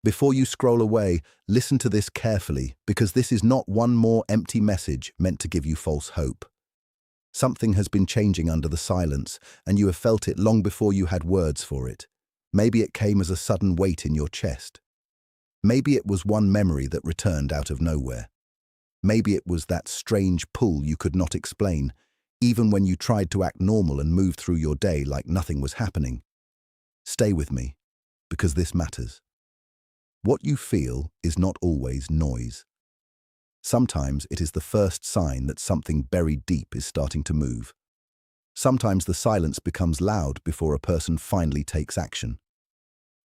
Before you scroll away, listen to this carefully, because this is not one more empty message meant to give you false hope. Something has been changing under the silence, and you have felt it long before you had words for it. Maybe it came as a sudden weight in your chest. Maybe it was one memory that returned out of nowhere. Maybe it was that strange pull you could not explain, even when you tried to act normal and move through your day like nothing was happening. Stay with me, because this matters. What you feel is not always noise. Sometimes it is the first sign that something buried deep is starting to move. Sometimes the silence becomes loud before a person finally takes action.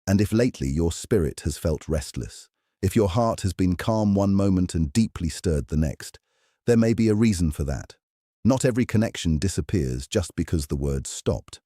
And if lately your spirit has felt restless, if your heart has been calm one moment and deeply stirred the next, there may be a reason for that. Not every connection disappears just because the words stopped.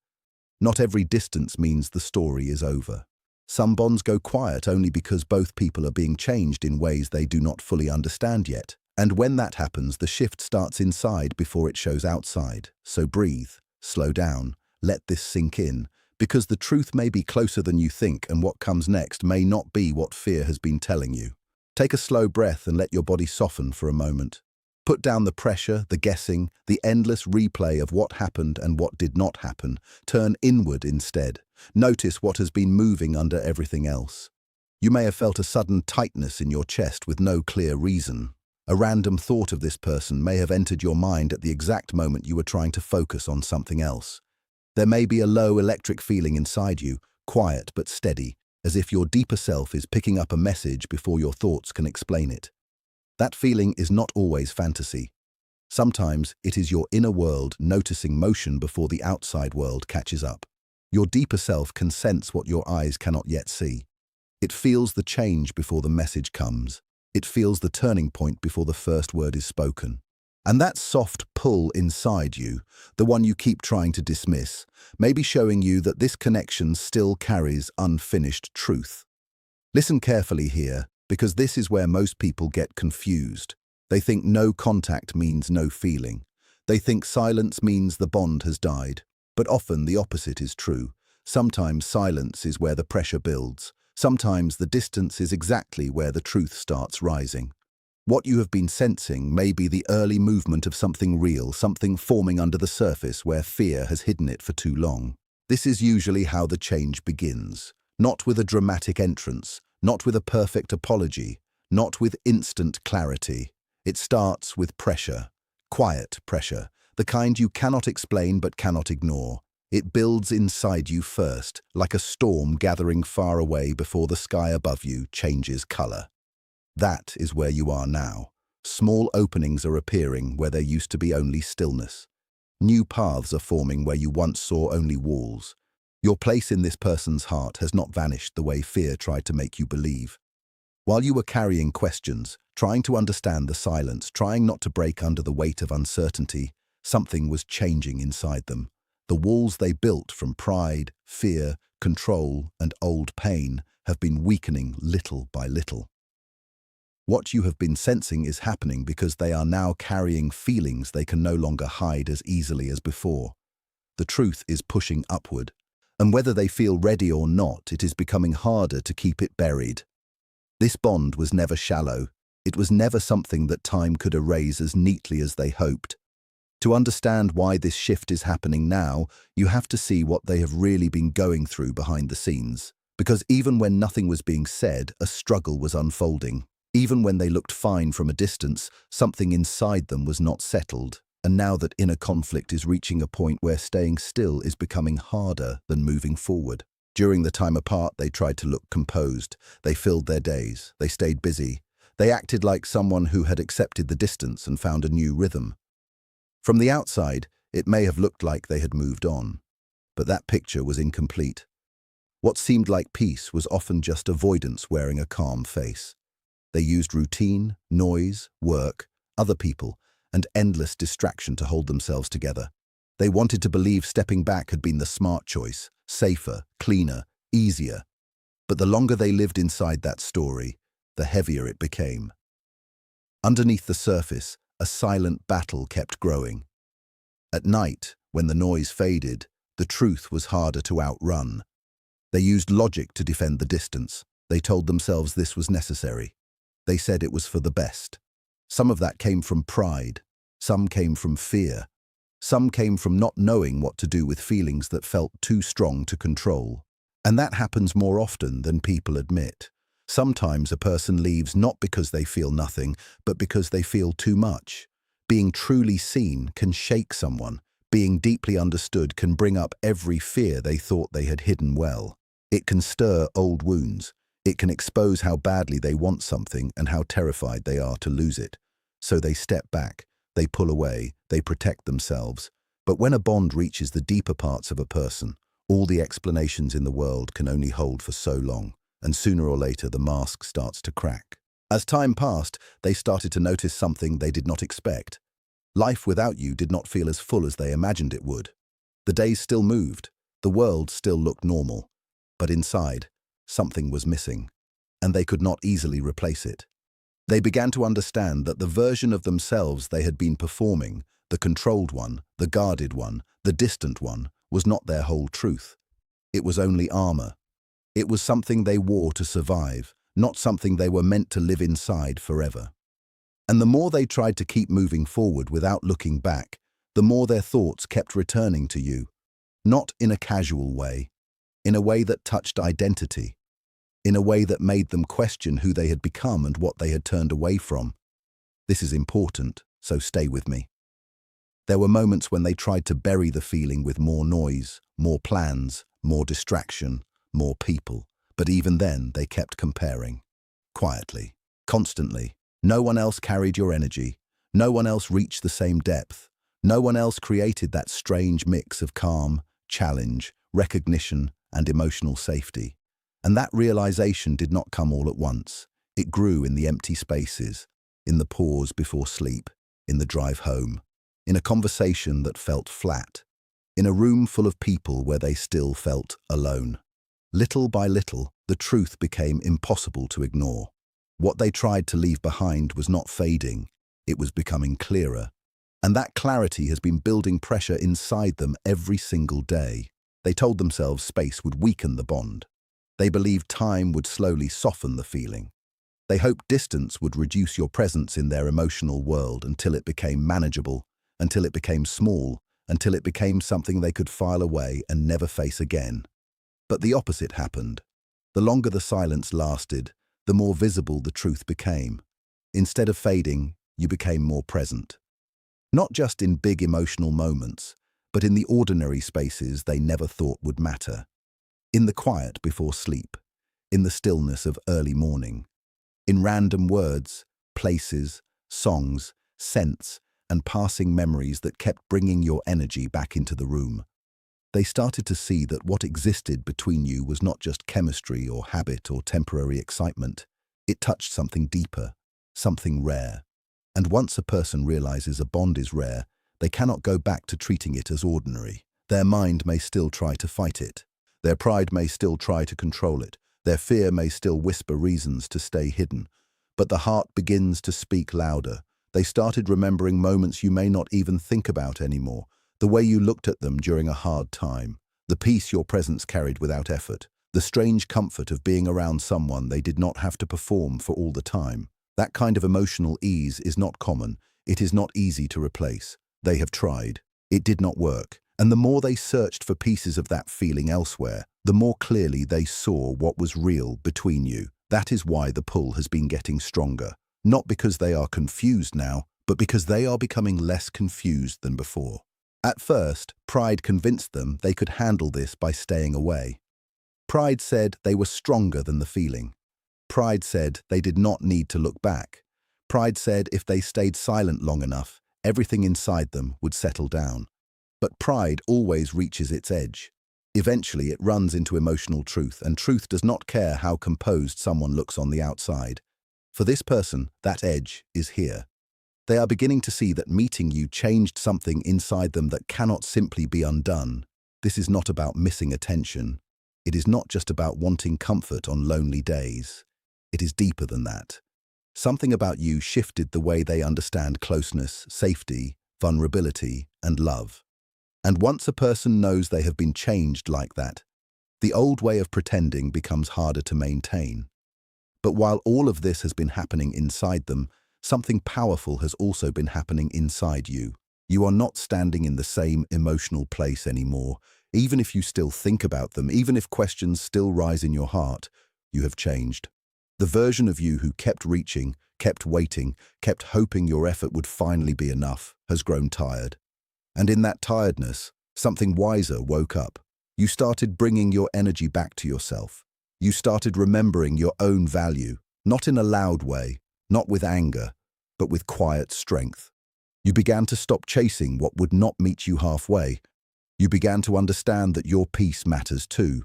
Not every distance means the story is over. Some bonds go quiet only because both people are being changed in ways they do not fully understand yet. And when that happens, the shift starts inside before it shows outside. So breathe, slow down, let this sink in, because the truth may be closer than you think, and what comes next may not be what fear has been telling you. Take a slow breath and let your body soften for a moment. Put down the pressure, the guessing, the endless replay of what happened and what did not happen. Turn inward instead. Notice what has been moving under everything else. You may have felt a sudden tightness in your chest with no clear reason. A random thought of this person may have entered your mind at the exact moment you were trying to focus on something else. There may be a low electric feeling inside you, quiet but steady, as if your deeper self is picking up a message before your thoughts can explain it. That feeling is not always fantasy. Sometimes it is your inner world noticing motion before the outside world catches up. Your deeper self can sense what your eyes cannot yet see. It feels the change before the message comes. It feels the turning point before the first word is spoken. And that soft pull inside you, the one you keep trying to dismiss, may be showing you that this connection still carries unfinished truth. Listen carefully here, because this is where most people get confused. They think no contact means no feeling. They think silence means the bond has died. But often the opposite is true. Sometimes silence is where the pressure builds. Sometimes the distance is exactly where the truth starts rising. What you have been sensing may be the early movement of something real, something forming under the surface where fear has hidden it for too long. This is usually how the change begins. Not with a dramatic entrance, not with a perfect apology, not with instant clarity. It starts with pressure, quiet pressure, the kind you cannot explain but cannot ignore. It builds inside you first, like a storm gathering far away before the sky above you changes color. That is where you are now. Small openings are appearing where there used to be only stillness. New paths are forming where you once saw only walls. Your place in this person's heart has not vanished the way fear tried to make you believe. While you were carrying questions, trying to understand the silence, trying not to break under the weight of uncertainty, something was changing inside them. The walls they built from pride, fear, control, and old pain have been weakening little by little. What you have been sensing is happening because they are now carrying feelings they can no longer hide as easily as before. The truth is pushing upward, and whether they feel ready or not, it is becoming harder to keep it buried. This bond was never shallow. It was never something that time could erase as neatly as they hoped. To understand why this shift is happening now, you have to see what they have really been going through behind the scenes. Because even when nothing was being said, a struggle was unfolding. Even when they looked fine from a distance, something inside them was not settled. And now that inner conflict is reaching a point where staying still is becoming harder than moving forward. During the time apart, they tried to look composed. They filled their days. They stayed busy. They acted like someone who had accepted the distance and found a new rhythm. From the outside, it may have looked like they had moved on. But that picture was incomplete. What seemed like peace was often just avoidance wearing a calm face. They used routine, noise, work, other people, and endless distraction to hold themselves together. They wanted to believe stepping back had been the smart choice, safer, cleaner, easier. But the longer they lived inside that story, the heavier it became. Underneath the surface, a silent battle kept growing. At night, when the noise faded, the truth was harder to outrun. They used logic to defend the distance. They told themselves this was necessary. They said it was for the best. Some of that came from pride. Some came from fear. Some came from not knowing what to do with feelings that felt too strong to control. And that happens more often than people admit. Sometimes a person leaves not because they feel nothing, but because they feel too much. Being truly seen can shake someone. Being deeply understood can bring up every fear they thought they had hidden well. It can stir old wounds. It can expose how badly they want something and how terrified they are to lose it. So they step back, they pull away, they protect themselves. But when a bond reaches the deeper parts of a person, all the explanations in the world can only hold for so long, and sooner or later the mask starts to crack. As time passed, they started to notice something they did not expect. Life without you did not feel as full as they imagined it would. The days still moved, the world still looked normal, but inside, something was missing, and they could not easily replace it. They began to understand that the version of themselves they had been performing, the controlled one, the guarded one, the distant one, was not their whole truth. It was only armor. It was something they wore to survive, not something they were meant to live inside forever. And the more they tried to keep moving forward without looking back, the more their thoughts kept returning to you. Not in a casual way, in a way that touched identity, in a way that made them question who they had become and what they had turned away from. This is important, so stay with me. There were moments when they tried to bury the feeling with more noise, more plans, more distraction, more people. But even then, they kept comparing. Quietly, constantly. No one else carried your energy. No one else reached the same depth. No one else created that strange mix of calm, challenge, recognition, and emotional safety. And that realization did not come all at once. It grew in the empty spaces, in the pause before sleep, in the drive home, in a conversation that felt flat, in a room full of people where they still felt alone. Little by little, the truth became impossible to ignore. What they tried to leave behind was not fading, it was becoming clearer. And that clarity has been building pressure inside them every single day. They told themselves space would weaken the bond. They believed time would slowly soften the feeling. They hoped distance would reduce your presence in their emotional world until it became manageable, until it became small, until it became something they could file away and never face again. But the opposite happened. The longer the silence lasted, the more visible the truth became. Instead of fading, you became more present. Not just in big emotional moments, but in the ordinary spaces they never thought would matter. In the quiet before sleep, in the stillness of early morning, in random words, places, songs, scents, and passing memories that kept bringing your energy back into the room. They started to see that what existed between you was not just chemistry or habit or temporary excitement. It touched something deeper, something rare. And once a person realizes a bond is rare, they cannot go back to treating it as ordinary. Their mind may still try to fight it. Their pride may still try to control it. Their fear may still whisper reasons to stay hidden. But the heart begins to speak louder. They started remembering moments you may not even think about anymore. The way you looked at them during a hard time. The peace your presence carried without effort. The strange comfort of being around someone they did not have to perform for all the time. That kind of emotional ease is not common. It is not easy to replace. They have tried. It did not work. And the more they searched for pieces of that feeling elsewhere, the more clearly they saw what was real between you. That is why the pull has been getting stronger. Not because they are confused now, but because they are becoming less confused than before. At first, pride convinced them they could handle this by staying away. Pride said they were stronger than the feeling. Pride said they did not need to look back. Pride said if they stayed silent long enough, everything inside them would settle down. But pride always reaches its edge. Eventually it runs into emotional truth, and truth does not care how composed someone looks on the outside. For this person, that edge is here. They are beginning to see that meeting you changed something inside them that cannot simply be undone. This is not about missing attention. It is not just about wanting comfort on lonely days. It is deeper than that. Something about you shifted the way they understand closeness, safety, vulnerability, and love. And once a person knows they have been changed like that, the old way of pretending becomes harder to maintain. But while all of this has been happening inside them, something powerful has also been happening inside you. You are not standing in the same emotional place anymore. Even if you still think about them, even if questions still rise in your heart, you have changed. The version of you who kept reaching, kept waiting, kept hoping your effort would finally be enough, has grown tired. And in that tiredness, something wiser woke up. You started bringing your energy back to yourself. You started remembering your own value, not in a loud way, not with anger, but with quiet strength. You began to stop chasing what would not meet you halfway. You began to understand that your peace matters too.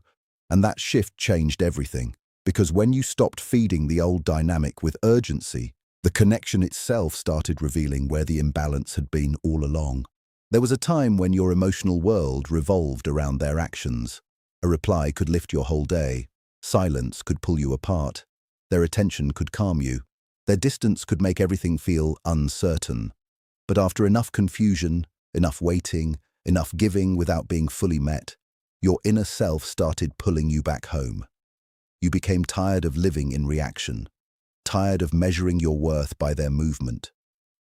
And that shift changed everything. Because when you stopped feeding the old dynamic with urgency, the connection itself started revealing where the imbalance had been all along. There was a time when your emotional world revolved around their actions. A reply could lift your whole day. Silence could pull you apart. Their attention could calm you. Their distance could make everything feel uncertain. But after enough confusion, enough waiting, enough giving without being fully met, your inner self started pulling you back home. You became tired of living in reaction, tired of measuring your worth by their movement,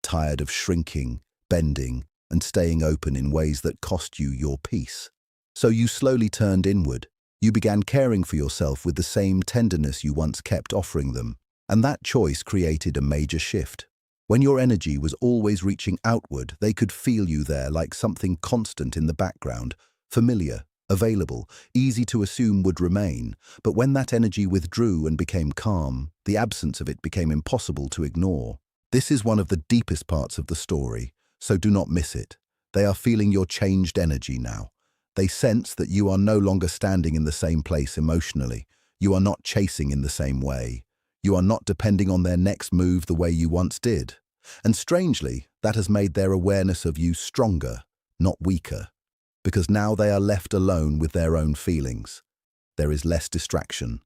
tired of shrinking, bending, and staying open in ways that cost you your peace. So you slowly turned inward. You began caring for yourself with the same tenderness you once kept offering them. And that choice created a major shift. When your energy was always reaching outward, they could feel you there like something constant in the background, familiar, available, easy to assume would remain. But when that energy withdrew and became calm, the absence of it became impossible to ignore. This is one of the deepest parts of the story, so do not miss it. They are feeling your changed energy now. They sense that you are no longer standing in the same place emotionally. You are not chasing in the same way. You are not depending on their next move the way you once did. And strangely, that has made their awareness of you stronger, not weaker. Because now they are left alone with their own feelings. There is less distraction,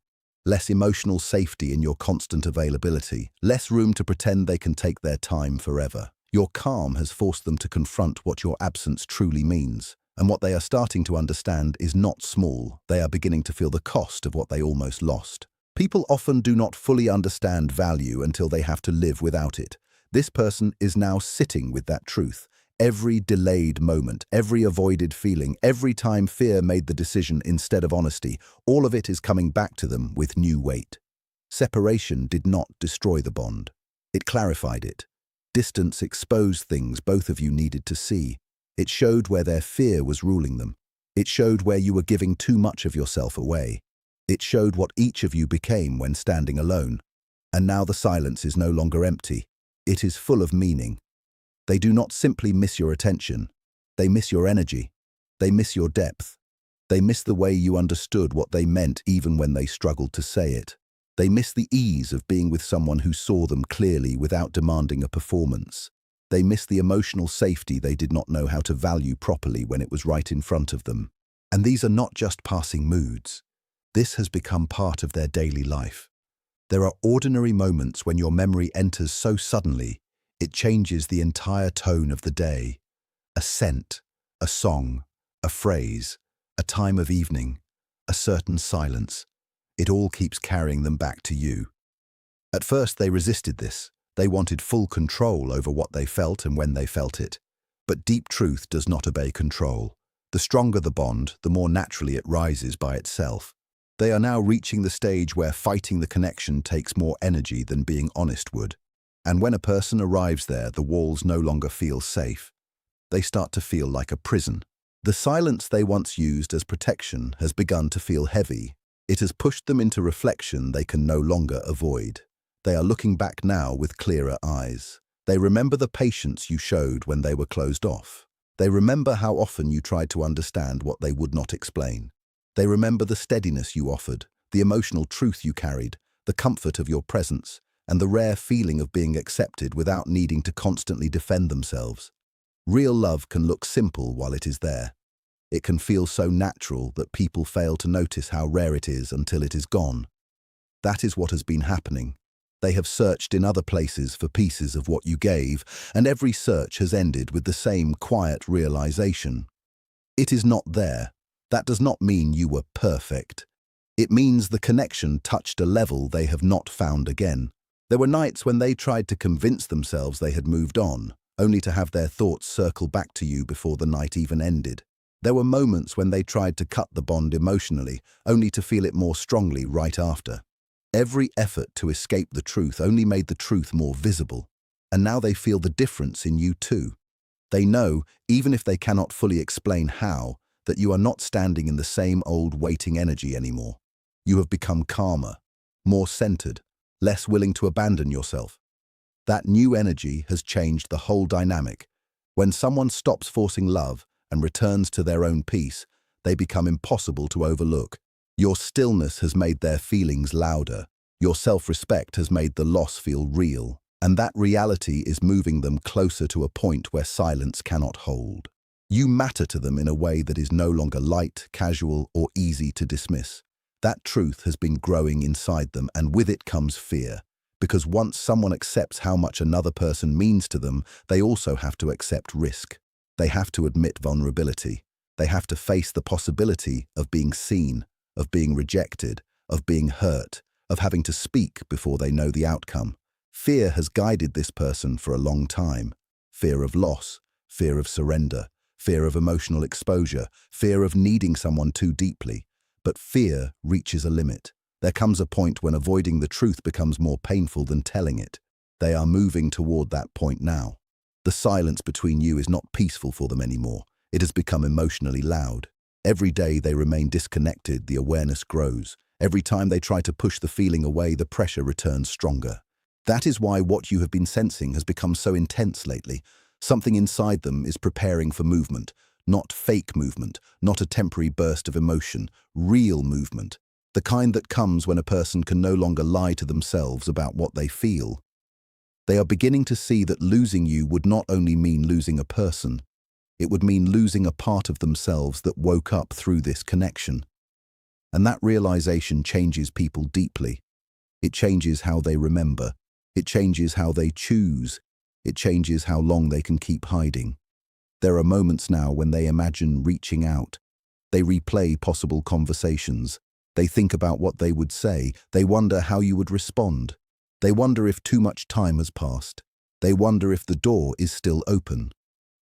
less emotional safety in your constant availability, less room to pretend they can take their time forever. Your calm has forced them to confront what your absence truly means. And what they are starting to understand is not small. They are beginning to feel the cost of what they almost lost. People often do not fully understand value until they have to live without it. This person is now sitting with that truth. Every delayed moment, every avoided feeling, every time fear made the decision instead of honesty, all of it is coming back to them with new weight. Separation did not destroy the bond. It clarified it. Distance exposed things both of you needed to see. It showed where their fear was ruling them. It showed where you were giving too much of yourself away. It showed what each of you became when standing alone. And now the silence is no longer empty. It is full of meaning. They do not simply miss your attention. They miss your energy. They miss your depth. They miss the way you understood what they meant even when they struggled to say it. They miss the ease of being with someone who saw them clearly without demanding a performance. They miss the emotional safety they did not know how to value properly when it was right in front of them. And these are not just passing moods. This has become part of their daily life. There are ordinary moments when your memory enters so suddenly, it changes the entire tone of the day. A scent, a song, a phrase, a time of evening, a certain silence. It all keeps carrying them back to you. At first they resisted this. They wanted full control over what they felt and when they felt it. But deep truth does not obey control. The stronger the bond, the more naturally it rises by itself. They are now reaching the stage where fighting the connection takes more energy than being honest would. And when a person arrives there, the walls no longer feel safe. They start to feel like a prison. The silence they once used as protection has begun to feel heavy. It has pushed them into reflection they can no longer avoid. They are looking back now with clearer eyes. They remember the patience you showed when they were closed off. They remember how often you tried to understand what they would not explain. They remember the steadiness you offered, the emotional truth you carried, the comfort of your presence, and the rare feeling of being accepted without needing to constantly defend themselves. Real love can look simple while it is there. It can feel so natural that people fail to notice how rare it is until it is gone. That is what has been happening. They have searched in other places for pieces of what you gave, and every search has ended with the same quiet realization. It is not there. That does not mean you were perfect. It means the connection touched a level they have not found again. There were nights when they tried to convince themselves they had moved on, only to have their thoughts circle back to you before the night even ended. There were moments when they tried to cut the bond emotionally, only to feel it more strongly right after. Every effort to escape the truth only made the truth more visible, and now they feel the difference in you too. They know, even if they cannot fully explain how, that you are not standing in the same old waiting energy anymore. You have become calmer, more centered, less willing to abandon yourself. That new energy has changed the whole dynamic. When someone stops forcing love and returns to their own peace, they become impossible to overlook. Your stillness has made their feelings louder. Your self-respect has made the loss feel real. And that reality is moving them closer to a point where silence cannot hold. You matter to them in a way that is no longer light, casual, or easy to dismiss. That truth has been growing inside them, and with it comes fear. Because once someone accepts how much another person means to them, they also have to accept risk. They have to admit vulnerability. They have to face the possibility of being seen, of being rejected, of being hurt, of having to speak before they know the outcome. Fear has guided this person for a long time. Fear of loss, fear of surrender, fear of emotional exposure, fear of needing someone too deeply. But fear reaches a limit. There comes a point when avoiding the truth becomes more painful than telling it. They are moving toward that point now. The silence between you is not peaceful for them anymore. It has become emotionally loud. Every day they remain disconnected, the awareness grows. Every time they try to push the feeling away, the pressure returns stronger. That is why what you have been sensing has become so intense lately. Something inside them is preparing for movement, not fake movement, not a temporary burst of emotion, real movement, the kind that comes when a person can no longer lie to themselves about what they feel. They are beginning to see that losing you would not only mean losing a person, it would mean losing a part of themselves that woke up through this connection. And that realization changes people deeply. It changes how they remember. It changes how they choose. It changes how long they can keep hiding. There are moments now when they imagine reaching out. They replay possible conversations. They think about what they would say. They wonder how you would respond. They wonder if too much time has passed. They wonder if the door is still open.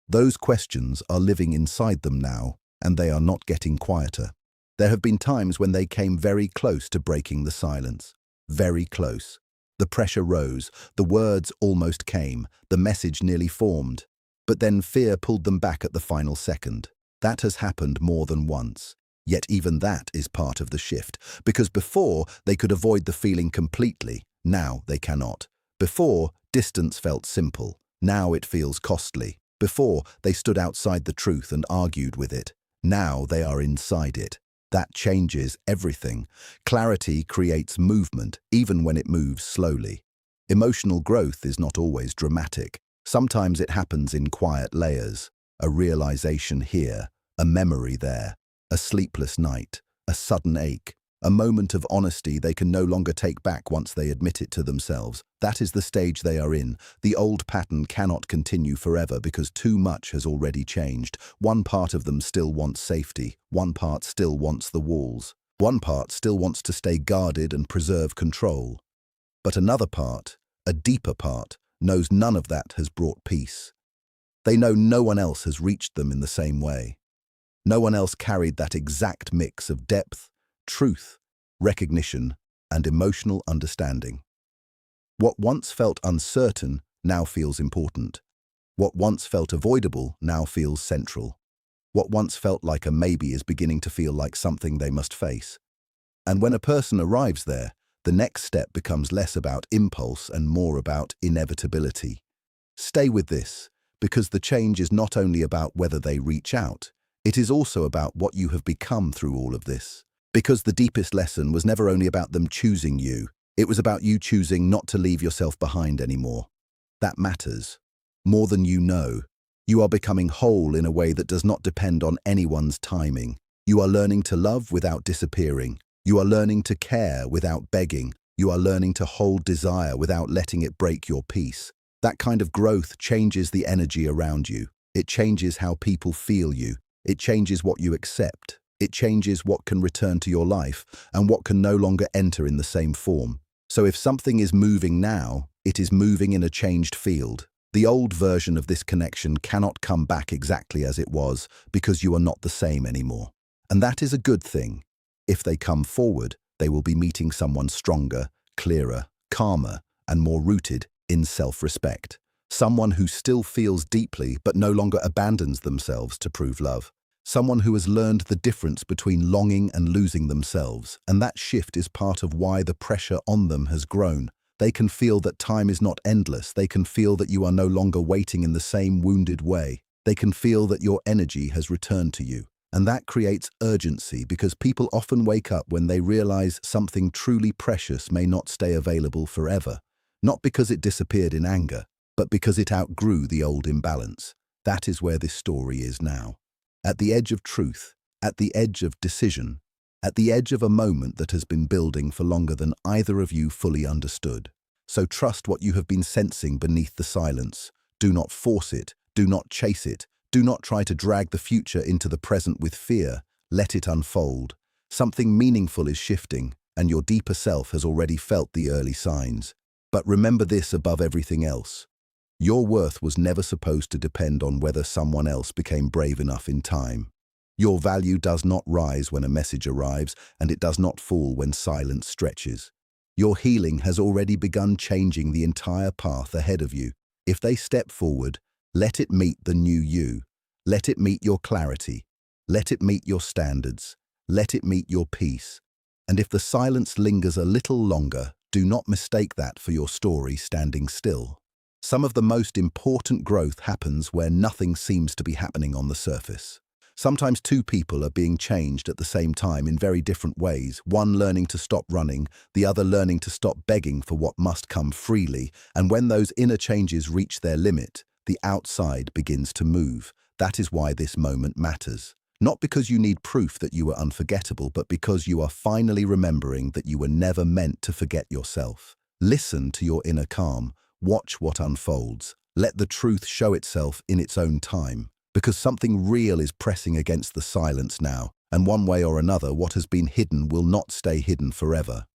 Those questions are living inside them now, and they are not getting quieter. There have been times when they came very close to breaking the silence. Very close. The pressure rose, the words almost came, the message nearly formed. But then fear pulled them back at the final second. That has happened more than once. Yet even that is part of the shift, because before they could avoid the feeling completely, now they cannot. Before, distance felt simple, now it feels costly. Before, they stood outside the truth and argued with it, now they are inside it. That changes everything. Clarity creates movement, even when it moves slowly. Emotional growth is not always dramatic. Sometimes it happens in quiet layers. A realization here, a memory there, a sleepless night, a sudden ache, a moment of honesty they can no longer take back once they admit it to themselves. That is the stage they are in. The old pattern cannot continue forever because too much has already changed. One part of them still wants safety. One part still wants the walls. One part still wants to stay guarded and preserve control. But another part, a deeper part, knows none of that has brought peace. They know no one else has reached them in the same way. No one else carried that exact mix of depth, truth, recognition, and emotional understanding. What once felt uncertain now feels important. What once felt avoidable now feels central. What once felt like a maybe is beginning to feel like something they must face. And when a person arrives there, the next step becomes less about impulse and more about inevitability. Stay with this, because the change is not only about whether they reach out, it is also about what you have become through all of this. Because the deepest lesson was never only about them choosing you, it was about you choosing not to leave yourself behind anymore. That matters. More than you know. You are becoming whole in a way that does not depend on anyone's timing. You are learning to love without disappearing. You are learning to care without begging. You are learning to hold desire without letting it break your peace. That kind of growth changes the energy around you. It changes how people feel you. It changes what you accept. It changes what can return to your life and what can no longer enter in the same form. So if something is moving now, it is moving in a changed field. The old version of this connection cannot come back exactly as it was because you are not the same anymore. And that is a good thing. If they come forward, they will be meeting someone stronger, clearer, calmer, and more rooted in self-respect. Someone who still feels deeply but no longer abandons themselves to prove love. Someone who has learned the difference between longing and losing themselves, and that shift is part of why the pressure on them has grown. They can feel that time is not endless. They can feel that you are no longer waiting in the same wounded way. They can feel that your energy has returned to you. And that creates urgency because people often wake up when they realize something truly precious may not stay available forever. Not because it disappeared in anger, but because it outgrew the old imbalance. That is where this story is now. At the edge of truth, at the edge of decision, at the edge of a moment that has been building for longer than either of you fully understood. So trust what you have been sensing beneath the silence. Do not force it. Do not chase it. Do not try to drag the future into the present with fear. Let it unfold. Something meaningful is shifting, and your deeper self has already felt the early signs. But remember this above everything else. Your worth was never supposed to depend on whether someone else became brave enough in time. Your value does not rise when a message arrives, and it does not fall when silence stretches. Your healing has already begun changing the entire path ahead of you. If they step forward, let it meet the new you. Let it meet your clarity. Let it meet your standards. Let it meet your peace. And if the silence lingers a little longer, do not mistake that for your story standing still. Some of the most important growth happens where nothing seems to be happening on the surface. Sometimes two people are being changed at the same time in very different ways, one learning to stop running, the other learning to stop begging for what must come freely, and when those inner changes reach their limit, the outside begins to move. That is why this moment matters. Not because you need proof that you were unforgettable, but because you are finally remembering that you were never meant to forget yourself. Listen to your inner calm. Watch what unfolds. Let the truth show itself in its own time. Because something real is pressing against the silence now, and one way or another, what has been hidden will not stay hidden forever.